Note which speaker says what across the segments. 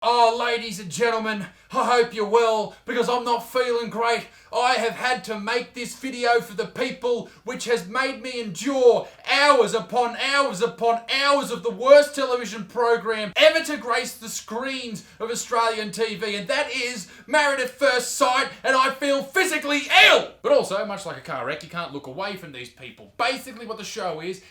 Speaker 1: Oh, ladies and gentlemen, I hope you're well, because I'm not feeling great. I have had to make this video for the people, which has made me endure hours upon hours upon hours of the worst television program ever to grace the screens of Australian TV, and that is Married at First Sight, and I feel physically ill! But also, much like a car wreck, you can't look away from these people. Basically what the show is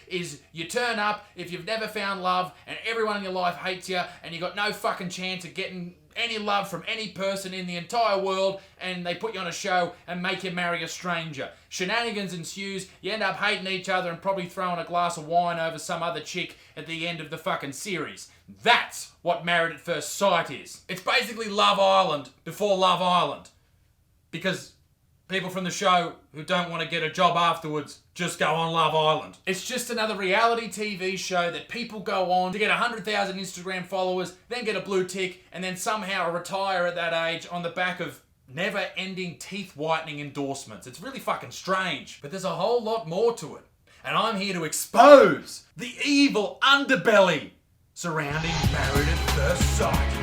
Speaker 1: you turn up if you've never found love, and everyone in your life hates you, and you got no fucking chance of getting any love from any person in the entire world, and they put you on a show and make you marry a stranger. Shenanigans ensues, you end up hating each other and probably throwing a glass of wine over some other chick at the end of the fucking series. That's what Married at First Sight is. It's basically Love Island before Love Island. Because people from the show who don't want to get a job afterwards just go on Love Island. It's just another reality TV show that people go on to get 100,000 Instagram followers, then get a blue tick, and then somehow retire at that age on the back of never-ending teeth whitening endorsements. It's really fucking strange, but there's a whole lot more to it. And I'm here to expose the evil underbelly surrounding Married at First Sight.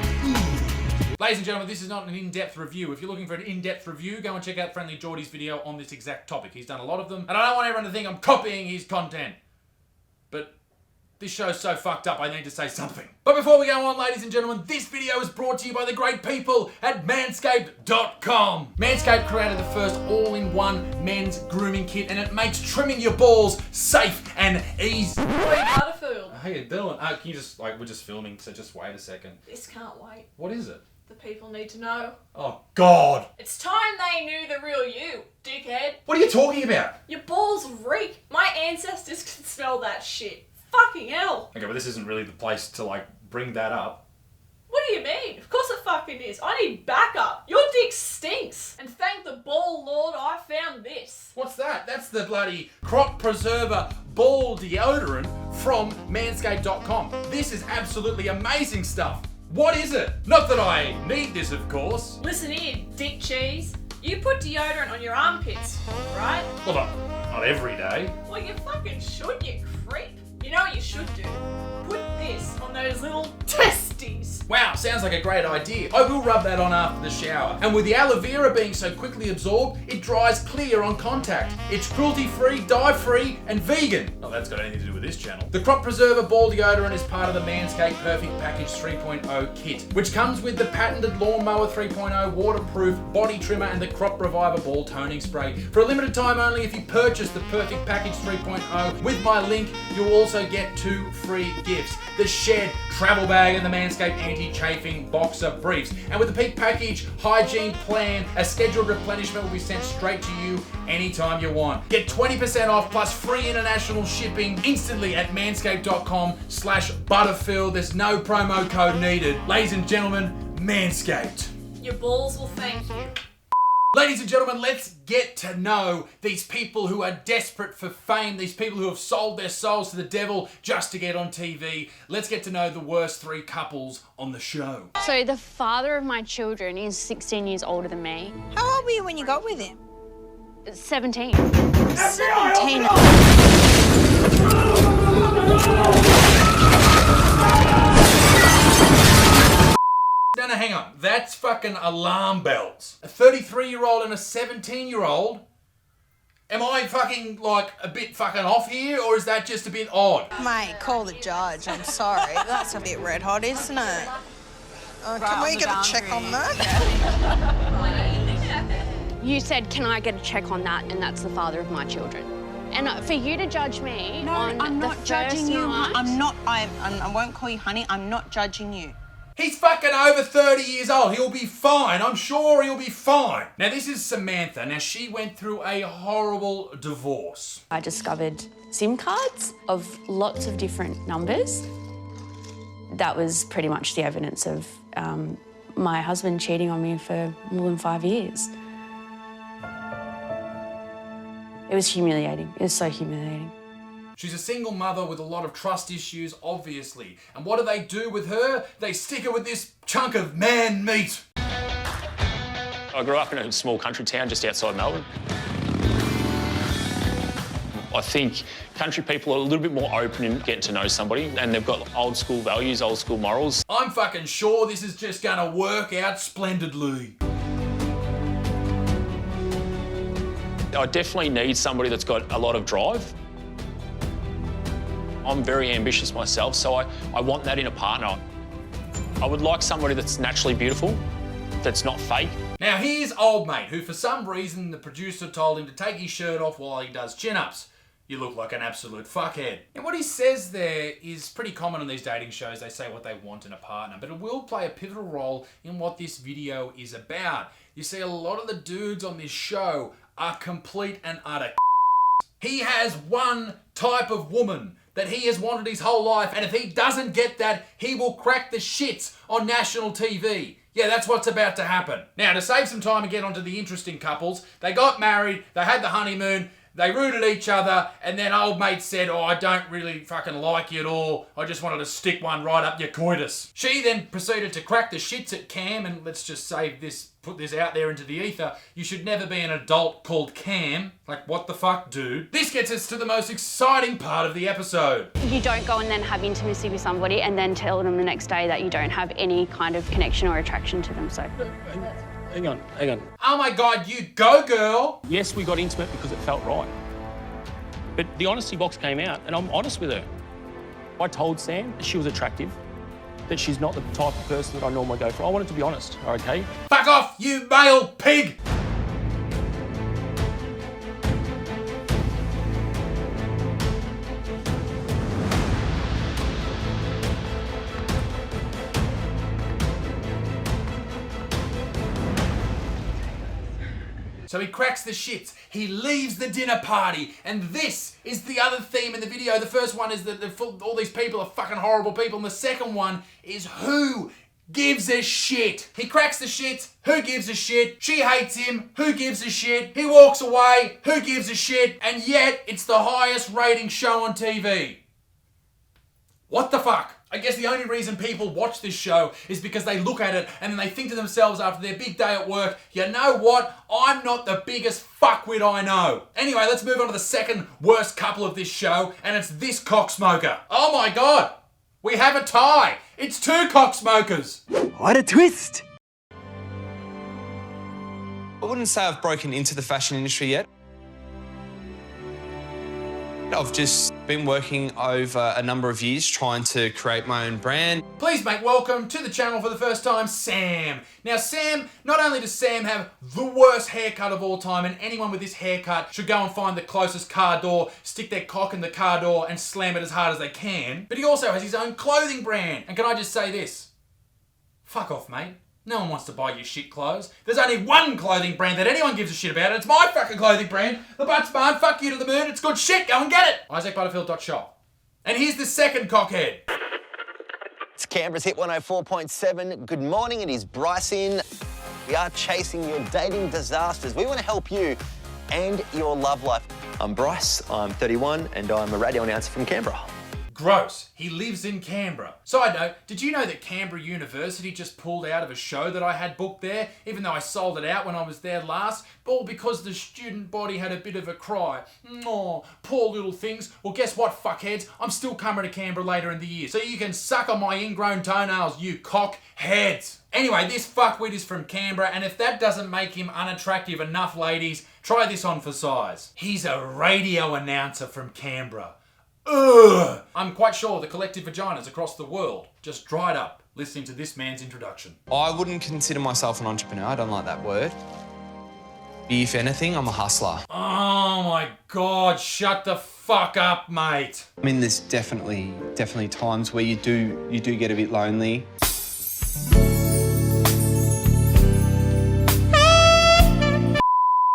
Speaker 1: Ladies and gentlemen, this is not an in-depth review. If you're looking for an in-depth review, go and check out Friendly Geordie's video on this exact topic. He's done a lot of them, and I don't want everyone to think I'm copying his content. But this show's so fucked up, I need to say something. But before we go on, ladies and gentlemen, this video is brought to you by the great people at Manscaped.com. Manscaped created the first all-in-one men's grooming kit, and it makes trimming your balls safe and easy.
Speaker 2: Hey, Butterfield.
Speaker 1: How you doing? Can you just, we're just filming, so just wait a second.
Speaker 2: This can't wait.
Speaker 1: What is it?
Speaker 2: The people need to know.
Speaker 1: Oh, God.
Speaker 2: It's time they knew the real you, dickhead.
Speaker 1: What are you talking about?
Speaker 2: Your balls reek. My ancestors could smell that shit. Fucking hell.
Speaker 1: Okay, but this isn't really the place to, bring that up.
Speaker 2: What do you mean? Of course it fucking is. I need backup. Your dick stinks. And thank the ball lord I found this.
Speaker 1: What's that? That's the bloody crop preserver ball deodorant from Manscaped.com. This is absolutely amazing stuff. What is it? Not that I need this, of course.
Speaker 2: Listen here, dick cheese. You put deodorant on your armpits, right?
Speaker 1: Well, not every day.
Speaker 2: Well, you fucking should, you creep. You know what you should do? Put this on those little testes.
Speaker 1: Wow, sounds like a great idea. I will rub that on after the shower. And with the aloe vera being so quickly absorbed, it dries clear on contact. It's cruelty-free, dye-free, and vegan. Oh, that's got anything to do with this channel. The Crop Preserver Ball Deodorant is part of the Manscaped Perfect Package 3.0 kit, which comes with the patented Lawnmower 3.0 waterproof body trimmer and the Crop Reviver Ball Toning Spray. For a limited time only, if you purchase the Perfect Package 3.0 with my link, you'll also get 2 free gifts. The Shed Travel Bag and the Manscaped Anti-Chafing Boxer Briefs. And with the Peak Package Hygiene Plan, a scheduled replenishment will be sent straight to you anytime you want. Get 20% off plus free international shipping instantly at manscaped.com/Butterfield. There's no promo code needed. Ladies and gentlemen, Manscaped.
Speaker 2: Your balls will thank you.
Speaker 1: Ladies and gentlemen, let's get to know these people who are desperate for fame, these people who have sold their souls to the devil just to get on TV. Let's get to know the worst 3 couples on the show.
Speaker 3: So the father of my children is 16 years older than me.
Speaker 4: How old were you when you got with him?
Speaker 3: 17.
Speaker 4: 17.
Speaker 1: No, hang on. That's fucking alarm bells. A 33-year-old and a 17-year-old? Am I fucking, a bit fucking off here, or is that just a bit odd?
Speaker 4: Mate, call the judge. I'm sorry. That's a bit red hot, isn't it? Can we get a check on that?
Speaker 3: You said, can I get a check on that? And that's the father of my children. And for you to judge me on
Speaker 4: I'm
Speaker 3: the
Speaker 4: not
Speaker 3: first
Speaker 4: judging you.
Speaker 3: night...
Speaker 4: I won't call you honey. I'm not judging you.
Speaker 1: He's fucking over 30 years old. He'll be fine. I'm sure he'll be fine. Now, this is Samantha. Now, she went through a horrible divorce.
Speaker 5: I discovered SIM cards of lots of different numbers. That was pretty much the evidence of my husband cheating on me for more than 5 years. It was humiliating. It was so humiliating.
Speaker 1: She's a single mother with a lot of trust issues, obviously. And what do with her? They stick her with this chunk of man meat.
Speaker 6: I grew up in a small country town just outside Melbourne. I think country people are a little bit more open in getting to know somebody, and they've got old school values, old school morals.
Speaker 1: I'm fucking sure this is just gonna work out splendidly.
Speaker 6: I definitely need somebody that's got a lot of drive. I'm very ambitious myself, so I want that in a partner. I would like somebody that's naturally beautiful, that's not fake.
Speaker 1: Now here's old mate, who for some reason the producer told him to take his shirt off while he does chin-ups. You look like an absolute fuckhead. And what he says there is pretty common on these dating shows. They say what they want in a partner, but it will play a pivotal role in what this video is about. You see, a lot of the dudes on this show are complete and utter He has one type of woman that he has wanted his whole life, and if he doesn't get that, he will crack the shits on national TV. Yeah, that's what's about to happen. Now, to save some time and get onto the interesting couples, they got married, they had the honeymoon, they rooted each other, and then old mate said, oh, I don't really fucking like you at all. I just wanted to stick one right up your coitus. She then proceeded to crack the shits at Cam, and let's just say this, put this out there into the ether. You should never be an adult called Cam. Like, what the fuck, dude? This gets us to the most exciting part of the episode.
Speaker 3: You don't go and then have intimacy with somebody and then tell them the next day that you don't have any kind of connection or attraction to them, so...
Speaker 6: Hang on.
Speaker 1: Oh my God, you go, girl.
Speaker 6: Yes, we got intimate because it felt right. But the honesty box came out, and I'm honest with her. I told Sam that she was attractive, that she's not the type of person that I normally go for. I wanted to be honest, okay?
Speaker 1: Fuck off, you male pig! So he cracks the shits, he leaves the dinner party, and this is the other theme in the video. The first one is that all these people are fucking horrible people, and the second one is who gives a shit? He cracks the shits, who gives a shit? She hates him, who gives a shit? He walks away, who gives a shit? And yet, it's the highest rating show on TV. What the fuck? I guess the only reason people watch this show is because they look at it and then they think to themselves after their big day at work, you know what? I'm not the biggest fuckwit I know. Anyway, let's move on to the second worst couple of this show, and it's this cocksmoker. Oh my God, we have a tie. It's two cocksmokers.
Speaker 7: What a twist.
Speaker 8: I wouldn't say I've broken into the fashion industry yet. I've just been working over a number of years trying to create my own brand.
Speaker 1: Please make welcome to the channel for the first time, Sam. Now Sam, not only does Sam have the worst haircut of all time, and anyone with this haircut should go and find the closest car door, stick their cock in the car door and slam it as hard as they can, but he also has his own clothing brand. And can I just say this? Fuck off, mate. No one wants to buy your shit clothes. There's only one clothing brand that anyone gives a shit about, and it's my fucking clothing brand. The Butt's Barn, fuck you to the moon, it's good shit, go and get it! IsaacButterfield.shop. And here's the second cockhead.
Speaker 7: It's Canberra's Hit 104.7. Good morning, it is Bryson. We are chasing your dating disasters. We want to help you and your love life. I'm Bryce, I'm 31, and I'm a radio announcer from Canberra.
Speaker 1: Gross. He lives in Canberra. Side note, did you know that Canberra University just pulled out of a show that I had booked there, even though I sold it out when I was there last? All because the student body had a bit of a cry. Oh, poor little things. Well, guess what, fuckheads? I'm still coming to Canberra later in the year, so you can suck on my ingrown toenails, you cockheads. Anyway, this fuckwit is from Canberra, and if that doesn't make him unattractive enough, ladies, try this on for size. He's a radio announcer from Canberra. Ugh! I'm quite sure the collective vaginas across the world just dried up listening to this man's introduction.
Speaker 8: I wouldn't consider myself an entrepreneur, I don't like that word. If anything, I'm a hustler.
Speaker 1: Oh my God, shut the fuck up, mate.
Speaker 8: I mean, there's definitely times where you do get a bit lonely.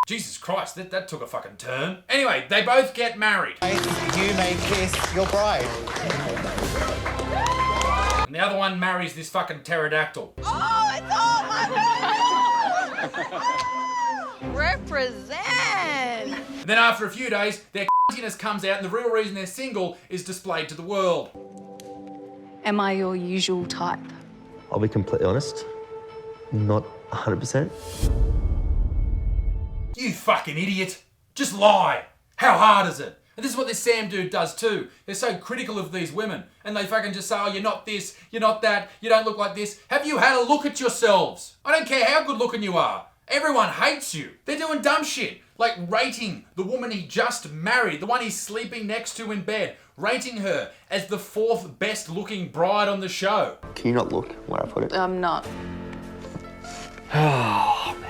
Speaker 1: Jesus Christ, that took a fucking turn. Anyway, they both get married.
Speaker 7: You may kiss your bride.
Speaker 1: And the other one marries this fucking pterodactyl.
Speaker 4: Oh, it's all my Represent.
Speaker 1: And then after a few days, their cuntiness comes out and the real reason they're single is displayed to the world.
Speaker 5: Am I your usual type?
Speaker 9: I'll be completely honest, not 100%.
Speaker 1: You fucking idiot. Just lie. How hard is it? And And this is what this Sam dude does too. They're so critical of these women. And they fucking just say, oh, you're not this, you're not that, you don't look like this. Have you had a look at yourselves? I don't care how good looking you are. Everyone hates you. They're doing dumb shit. Like rating the woman he just married, the one he's sleeping next to in bed, rating her as the 4th best looking bride on the show.
Speaker 9: Can you not look where I put it?
Speaker 2: I'm not.
Speaker 9: Oh, man.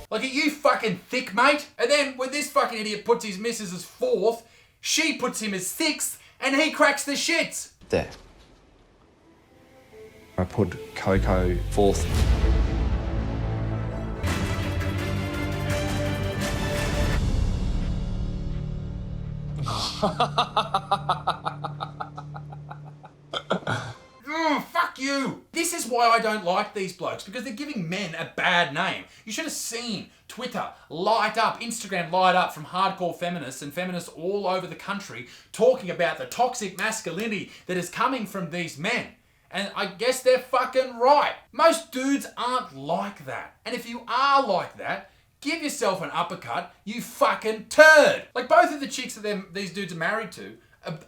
Speaker 1: Like, are you fucking thick, mate? And then when this fucking idiot puts his missus as 4th, she puts him as 6th, and he cracks the shits.
Speaker 8: There. I put Coco 4th.
Speaker 1: Fuck you! This is why I don't like these blokes, because they're giving men a bad name. You should have seen Twitter light up, Instagram light up from hardcore feminists and feminists all over the country talking about the toxic masculinity that is coming from these men. And I guess they're fucking right. Most dudes aren't like that. And if you are like that, give yourself an uppercut, you fucking turd. Like both of the chicks that these dudes are married to,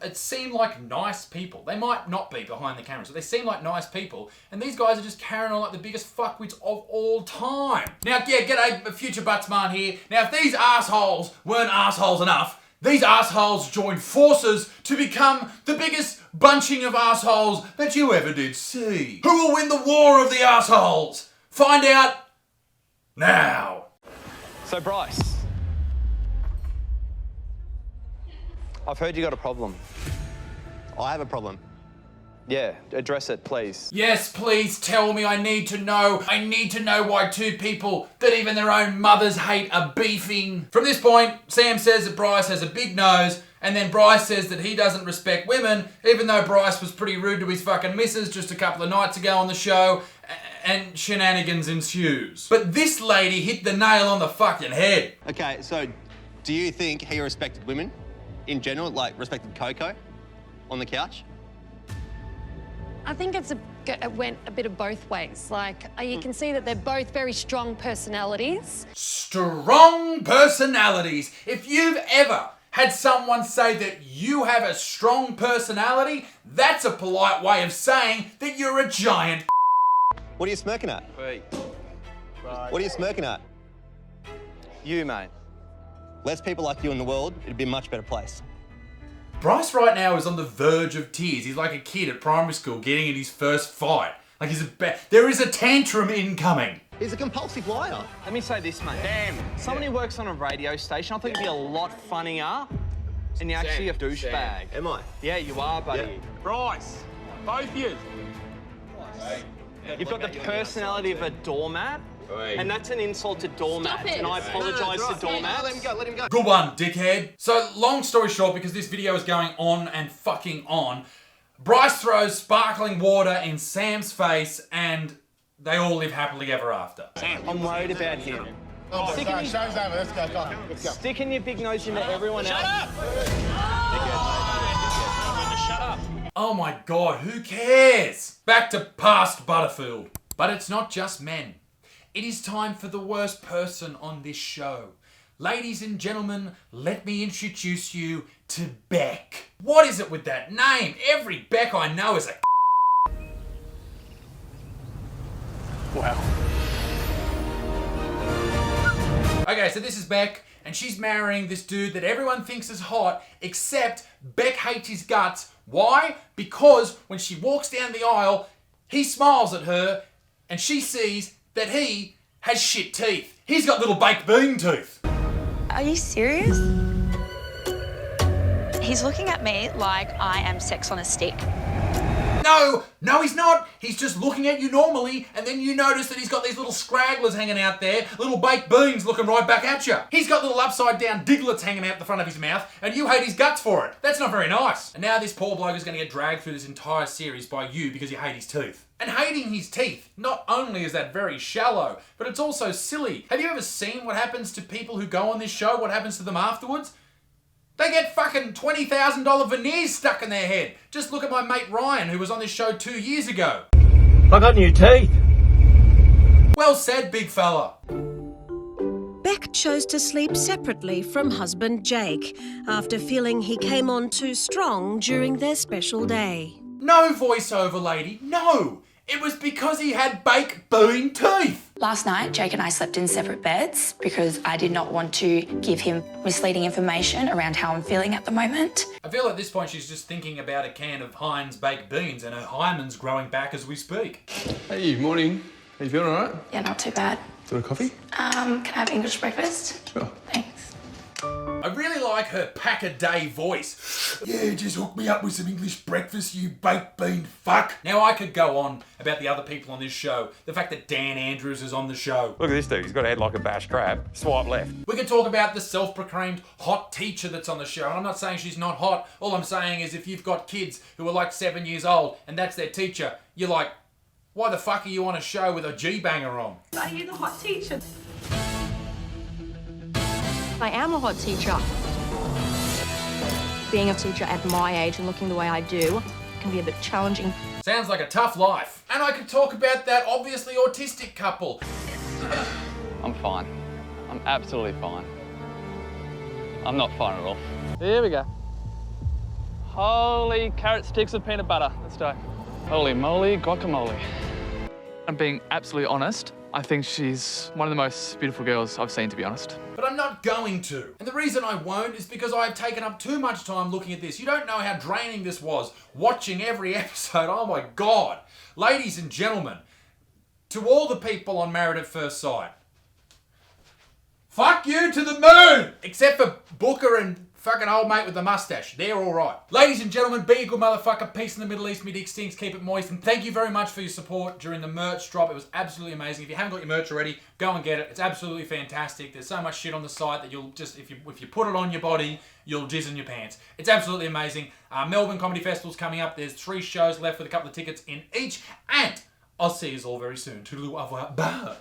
Speaker 1: it seem like nice people. They might not be behind the camera, so they seem like nice people, and these guys are just carrying on like the biggest fuckwits of all time. Now, yeah, g'day, future Buttsman here. Now, if these assholes weren't assholes enough, these assholes joined forces to become the biggest bunching of assholes that you ever did see. Who will win the war of the assholes? Find out now.
Speaker 8: So, Bryce, I've heard you got a problem.
Speaker 7: I have a problem.
Speaker 8: Yeah, address it, please.
Speaker 1: Yes, please tell me. I need to know. I need to know why two people that even their own mothers hate are beefing. From this point, Sam says that Bryce has a big nose, and then Bryce says that he doesn't respect women, even though Bryce was pretty rude to his fucking missus just a couple of nights ago on the show, and shenanigans ensues. But this lady hit the nail on the fucking head.
Speaker 7: Okay, so do you think he respected women in general, like respected Coco on the couch?
Speaker 10: I think it went a bit of both ways. Like, you can see that they're both very strong personalities.
Speaker 1: Strong personalities. If you've ever had someone say that you have a strong personality, that's a polite way of saying that you're a giant.
Speaker 7: What are you smirking at?
Speaker 8: Wait.
Speaker 7: What are you smirking at?
Speaker 8: You, mate.
Speaker 7: Less people like you in the world, it'd be a much better place.
Speaker 1: Bryce right now is on the verge of tears. He's like a kid at primary school getting in his first fight. Like there is a tantrum incoming.
Speaker 7: He's a compulsive liar.
Speaker 8: Let me say this, mate. Damn. Someone who works on a radio station, I think it'd be a lot funnier, and you're actually a douchebag.
Speaker 7: Am I?
Speaker 8: Yeah, you are, buddy.
Speaker 7: Yeah.
Speaker 6: Bryce, both of you.
Speaker 8: You've got the personality of a doormat, and that's an insult to doormats,
Speaker 2: Stop it.
Speaker 8: and I apologise to doormats.
Speaker 7: Let him go, let him go.
Speaker 1: Good one, dickhead. So, long story short, because this video is going on and fucking on, Bryce throws sparkling water in Sam's face and they all live happily ever after.
Speaker 8: I'm worried about him.
Speaker 11: Show's over, let's go, come on, let's go.
Speaker 8: Sticking your big nose into everyone else.
Speaker 6: Shut up.
Speaker 1: Oh my God, who cares? Back to past Butterfield. But it's not just men. It is time for the worst person on this show. Ladies and gentlemen, let me introduce you to Beck. What is it with that name? Every Beck I know is a
Speaker 6: Wow.
Speaker 1: Okay, so this is Beck, and she's marrying this dude that everyone thinks is hot, except Beck hates his guts. Why? Because when she walks down the aisle, he smiles at her, and she sees that he has shit teeth. He's got little baked bean teeth.
Speaker 12: Are you serious? He's looking at me like I am sex on a stick.
Speaker 1: No, he's not. He's just looking at you normally, and then you notice that he's got these little scragglers hanging out there, little baked beans looking right back at you. He's got little upside down diglets hanging out the front of his mouth, and you hate his guts for it. That's not very nice. And now this poor bloke is going to get dragged through this entire series by you because you hate his teeth. And hating his teeth, not only is that very shallow, but it's also silly. Have you ever seen what happens to people who go on this show? What happens to them afterwards? They get fucking $20,000 veneers stuck in their head. Just look at my mate Ryan, who was on this show 2 years ago.
Speaker 13: I got new teeth.
Speaker 1: Well said, big fella.
Speaker 14: Beck chose to sleep separately from husband Jake after feeling he came on too strong during their special day.
Speaker 1: No voiceover lady, no. It was because he had baked bean teeth.
Speaker 15: Last night, Jake and I slept in separate beds because I did not want to give him misleading information around how I'm feeling at the moment.
Speaker 1: I feel at this point she's just thinking about a can of Heinz baked beans and her hymen's growing back as we speak.
Speaker 16: Hey, morning. Are you feeling all right?
Speaker 15: Yeah, not too bad.
Speaker 16: Do you want a coffee?
Speaker 15: Can I have English breakfast?
Speaker 16: Sure.
Speaker 15: Thanks.
Speaker 1: I really like her pack-a-day voice. Yeah, just hook me up with some English breakfast, you baked bean fuck. Now I could go on about the other people on this show. The fact that Dan Andrews is on the show.
Speaker 17: Look at this dude, he's got a head like a bashed crab. Swipe left.
Speaker 1: We could talk about the self-proclaimed hot teacher that's on the show. And I'm not saying she's not hot. All I'm saying is if you've got kids who are like 7 years old and that's their teacher, you're like, why the fuck are you on a show with a G-banger on?
Speaker 2: Are you the hot teacher?
Speaker 18: I am a hot teacher. Being a teacher at my age and looking the way I do can be a bit challenging.
Speaker 1: Sounds like a tough life. And I could talk about that obviously autistic couple.
Speaker 19: I'm fine. I'm absolutely fine. I'm not fine at all.
Speaker 8: Here we go. Holy carrot sticks of peanut butter. Let's go. Holy moly, guacamole. I'm being absolutely honest. I think she's one of the most beautiful girls I've seen, to be honest.
Speaker 1: But I'm not going to. And the reason I won't is because I've taken up too much time looking at this. You don't know how draining this was, watching every episode. Oh my God. Ladies and gentlemen, to all the people on Married at First Sight, fuck you to the moon! Except for Booker and fucking old mate with the mustache. They're all right. Ladies and gentlemen, be a good motherfucker. Peace in the Middle East. Me dick stinks. Keep it moist. And thank you very much for your support during the merch drop. It was absolutely amazing. If you haven't got your merch already, go and get it. It's absolutely fantastic. There's so much shit on the site that you'll just, if you put it on your body, you'll jizz in your pants. It's absolutely amazing. Melbourne Comedy Festival's coming up. There's 3 shows left with a couple of tickets in each. And I'll see you all very soon. Toodaloo, au revoir. Bye.